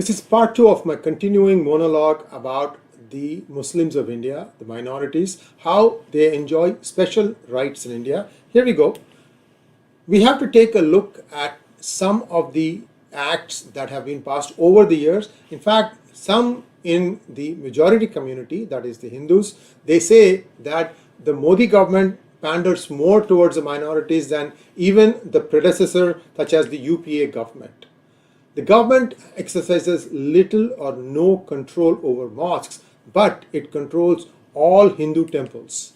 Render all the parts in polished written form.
This is part 2 of my continuing monologue about the Muslims of India, the minorities, how they enjoy special rights in India. Here we go. We have to take a look at some of the acts that have been passed over the years. In fact, some in the majority community, that is the Hindus, they say that the Modi government panders more towards the minorities than even the predecessor, such as the UPA government. The government exercises little or no control over mosques, but it controls all Hindu temples.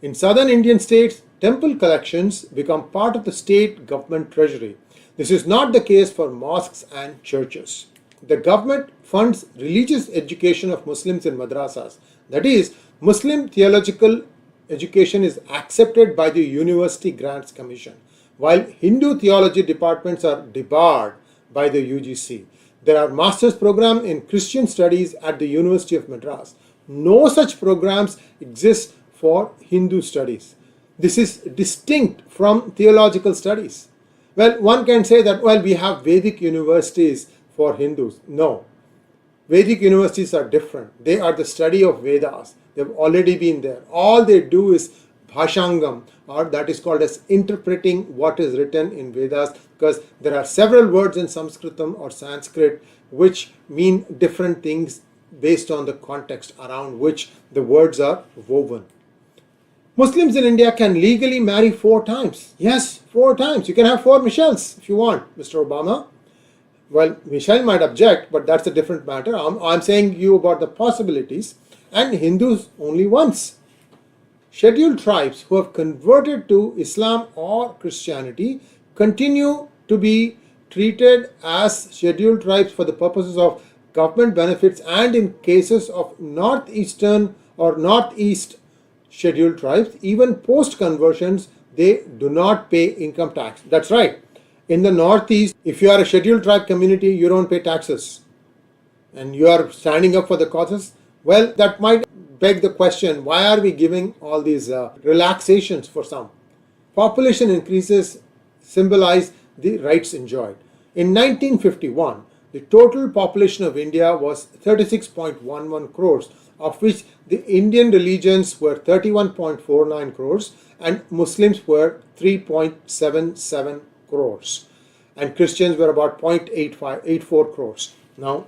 In southern Indian states, temple collections become part of the state government treasury. This is not the case for mosques and churches. The government funds religious education of Muslims in madrasas. That is, Muslim theological education is accepted by the University Grants Commission, while Hindu theology departments are debarred by the UGC. There are master's programs in Christian studies at the University of Madras. No such programs exist for Hindu studies. This is distinct from theological studies. Well, one can say that, well, we have Vedic universities for Hindus. No. Vedic universities are different. They are the study of Vedas. They've already been there. All they do is bhashangam, or that is called as interpreting what is written in Vedas, because there are several words in Sanskritam or Sanskrit which mean different things based on the context around which the words are woven. Muslims in India can legally marry 4 times. Yes, 4 times. You can have 4 Michelles if you want, Mr. Obama. Well, Michelle might object, but that's a different matter. I'm saying you about the possibilities. And Hindus only once. Scheduled tribes who have converted to Islam or Christianity continue to be treated as scheduled tribes for the purposes of government benefits, and in cases of northeastern or northeast scheduled tribes, even post conversions, they do not pay income tax. That's right. In the northeast, if you are a scheduled tribe community, you don't pay taxes and you are standing up for the causes. Well, that might beg the question, why are we giving all these relaxations for some? Population increases symbolize the rights enjoyed. In 1951, the total population of India was 36.11 crores, of which the Indian religions were 31.49 crores and Muslims were 3.77 crores. And Christians were about 0.84 crores. Now,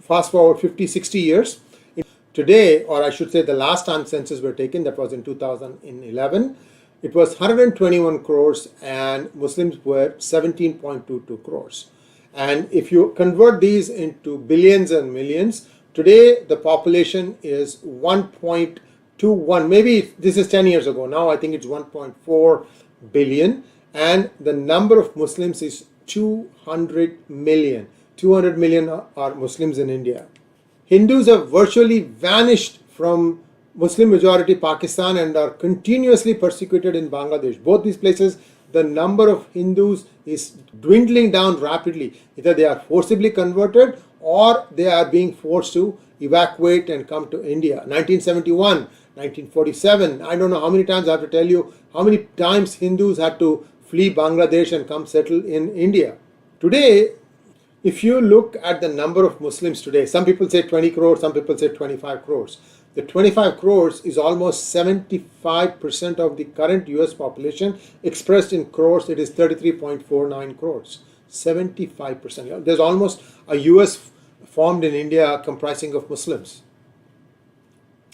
fast forward 50-60 years. Today, or I should say the last time census were taken, that was in 2011, it was 121 crores and Muslims were 17.22 crores. And if you convert these into billions and millions, today the population is 1.21. Maybe this is 10 years ago. Now I think it's 1.4 billion. And the number of Muslims is 200 million. 200 million are Muslims in India. Hindus have virtually vanished from Muslim majority Pakistan and are continuously persecuted in Bangladesh. Both these places, the number of Hindus is dwindling down rapidly. Either they are forcibly converted or they are being forced to evacuate and come to India. 1971, 1947, I don't know how many times I have to tell you how many times Hindus had to flee Bangladesh and come settle in India. Today, if you look at the number of Muslims today, some people say 20 crores, some people say 25 crores. The 25 crores is almost 75% of the current US population. Expressed in crores, it is 33.49 crores. 75%. There's almost a US formed in India comprising of Muslims.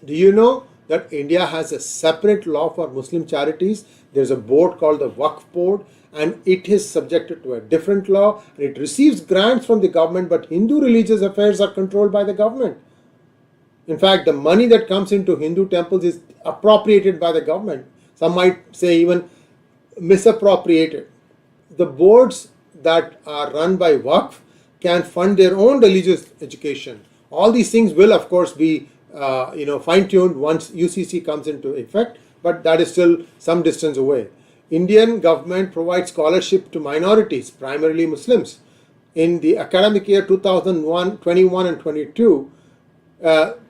Do you know that India has a separate law for Muslim charities? There's a board called the Waqf Board, and it is subjected to a different law. It receives grants from the government, but Hindu religious affairs are controlled by the government. In fact, the money that comes into Hindu temples is appropriated by the government. Some might say even misappropriated. The boards that are run by Waqf can fund their own religious education. All these things will, of course, be fine-tuned once UCC comes into effect, but that is still some distance away. Indian government provides scholarship to minorities, primarily Muslims. In the academic year 2021 and 22,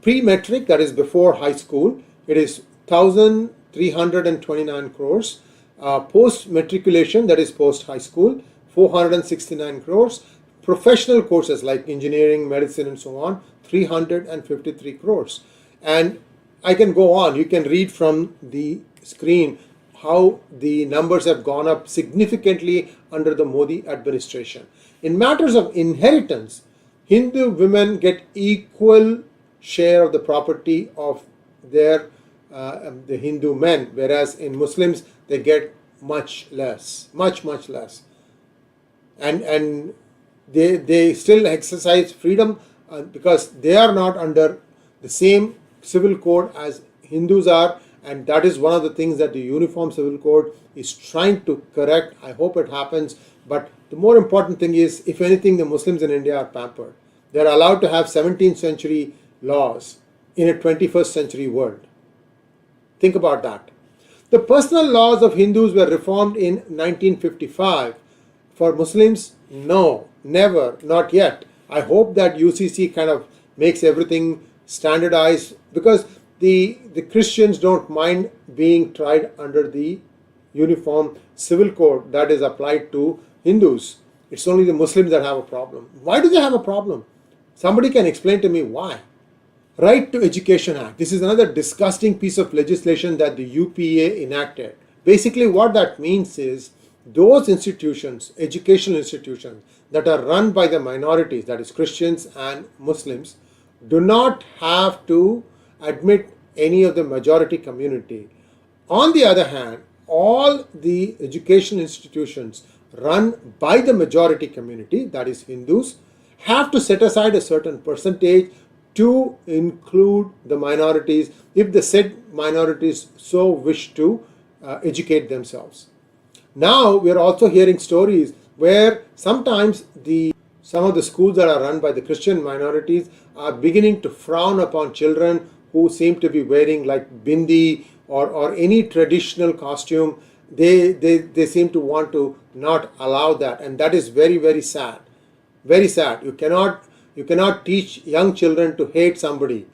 pre-metric, that is before high school, it is 1,329 crores. Post-matriculation, that is post-high school, 469 crores. professional courses like engineering, medicine, and so on, 353 crores. And I can go on. You can read from the screen how the numbers have gone up significantly under the Modi administration. In matters of inheritance, Hindu women get equal share of the property of their the Hindu men, whereas in Muslims they get much less, much less, and they still exercise freedom because they are not under the same civil code as Hindus are, and that is one of the things that the Uniform Civil Code is trying to correct. I hope it happens, but the more important thing is, if anything, the Muslims in India are pampered. They are allowed to have 17th century laws in a 21st century world. Think about that. The personal laws of Hindus were reformed in 1955. For Muslims, no, never, not yet. I hope that UCC kind of makes everything standardized, because the Christians don't mind being tried under the Uniform Civil Code that is applied to Hindus. It's only the Muslims that have a problem. Why do they have a problem? Somebody can explain to me why. Right to Education Act. This is another disgusting piece of legislation that the UPA enacted. Basically what that means is those institutions, educational institutions that are run by the minorities, that is Christians and Muslims, do not have to admit any of the majority community. On the other hand, all the educational institutions run by the majority community, that is Hindus, have to set aside a certain percentage to include the minorities if the said minorities so wish to educate themselves. Now we are also hearing stories where sometimes some of the schools that are run by the Christian minorities are beginning to frown upon children who seem to be wearing like bindi or any traditional costume. They seem to want to not allow that, and that is very, very sad. Very sad. You cannot teach young children to hate somebody,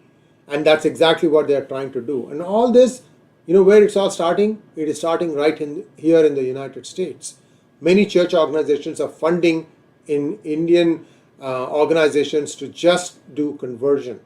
and that's exactly what they are trying to do. And all this, where it's all starting? It is starting right here in the United States. Many church organizations are funding in Indian organizations to just do conversion.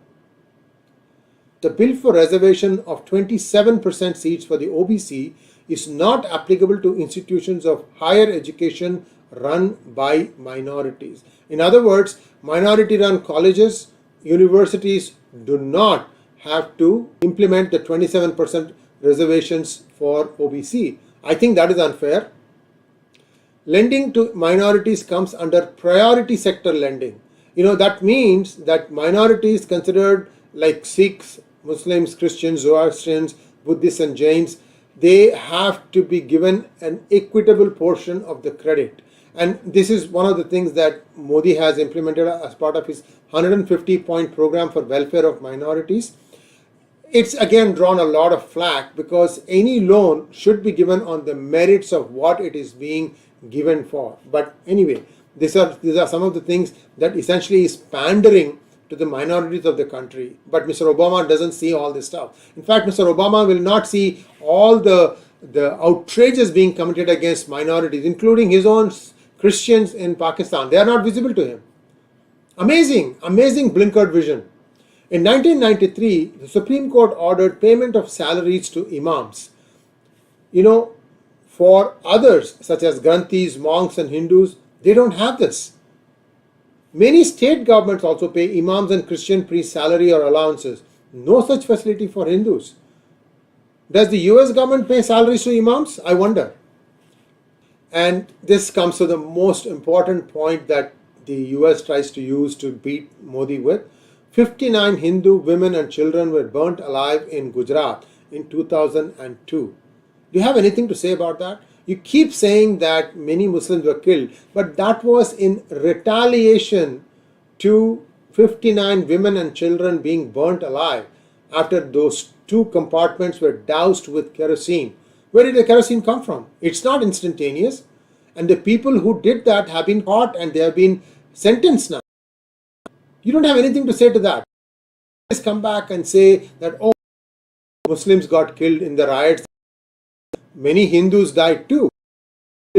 The bill for reservation of 27% seats for the OBC is not applicable to institutions of higher education run by minorities. In other words, minority-run colleges, universities do not have to implement the 27% reservations for OBC. I think that is unfair. Lending to minorities comes under priority sector lending. That means that minorities considered like Sikhs, Muslims, Christians, Zoroastrians, Buddhists and Jains, they have to be given an equitable portion of the credit. And this is one of the things that Modi has implemented as part of his 150-point program for welfare of minorities. It's again drawn a lot of flack because any loan should be given on the merits of what it is being given for. But anyway, these are some of the things that essentially is pandering to the minorities of the country. But Mr. Obama doesn't see all this stuff. In fact, Mr. Obama will not see all the outrages being committed against minorities, including his own Christians in Pakistan. They are not visible to him. Amazing blinkered vision. In 1993, the Supreme Court ordered payment of salaries to Imams. For others, such as Granthis, monks and Hindus, they don't have this. Many state governments also pay Imams and Christian priests salary or allowances. No such facility for Hindus. Does the US government pay salaries to Imams? I wonder. And this comes to the most important point that the US tries to use to beat Modi with. 59 Hindu women and children were burnt alive in Gujarat in 2002. Do you have anything to say about that? You keep saying that many Muslims were killed, but that was in retaliation to 59 women and children being burnt alive after those two compartments were doused with kerosene. Where did the kerosene come from? It's not instantaneous. And the people who did that have been caught and they have been sentenced now. You don't have anything to say to that. Just come back and say that, oh, Muslims got killed in the riots. Many Hindus died too.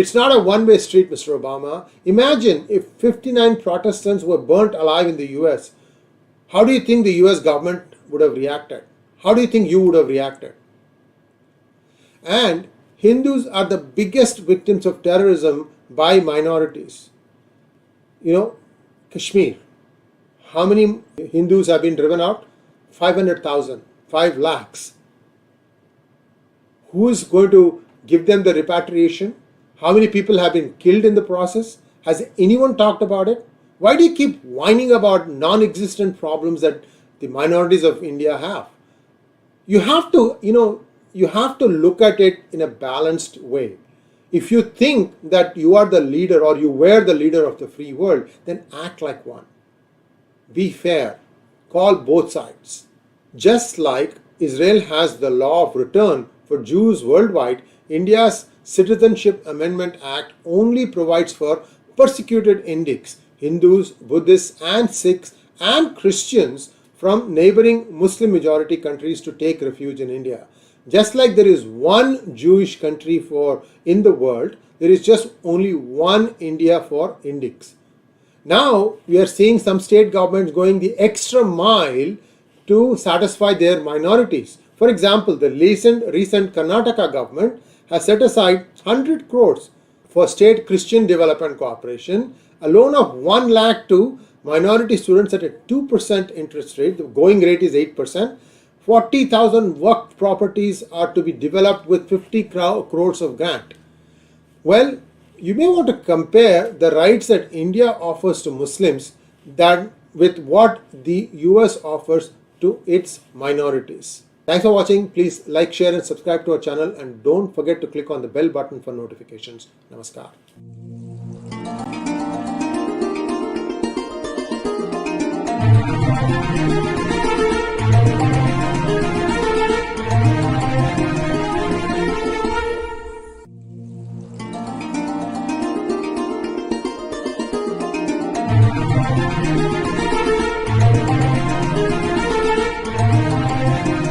It's not a one-way street, Mr. Obama. Imagine if 59 Protestants were burnt alive in the US. How do you think the US government would have reacted? How do you think you would have reacted? And Hindus are the biggest victims of terrorism by minorities. Kashmir. How many Hindus have been driven out? 500,000, 5 lakhs. Who is going to give them the repatriation? How many people have been killed in the process? Has anyone talked about it? Why do you keep whining about non-existent problems that the minorities of India have? You have to look at it in a balanced way. If you think that you are the leader or you were the leader of the free world, then act like one. Be fair. Call both sides. Just like Israel has the law of return for Jews worldwide, India's Citizenship Amendment Act only provides for persecuted Indics, Hindus, Buddhists and Sikhs and Christians from neighboring Muslim majority countries to take refuge in India. Just like there is one Jewish country in the world, there is just only one India for Indics. Now we are seeing some state governments going the extra mile to satisfy their minorities. For example, the recent Karnataka government has set aside 100 crores for State Christian Development Corporation, a loan of 1 lakh to minority students at a 2% interest rate. The going rate is 8%. 40,000 work properties are to be developed with 50 crores of grant. Well, you may want to compare the rights that India offers to Muslims with what the US offers to its minorities. Thanks for watching. Please like, share and subscribe to our channel and don't forget to click on the bell button for notifications. Namaskar.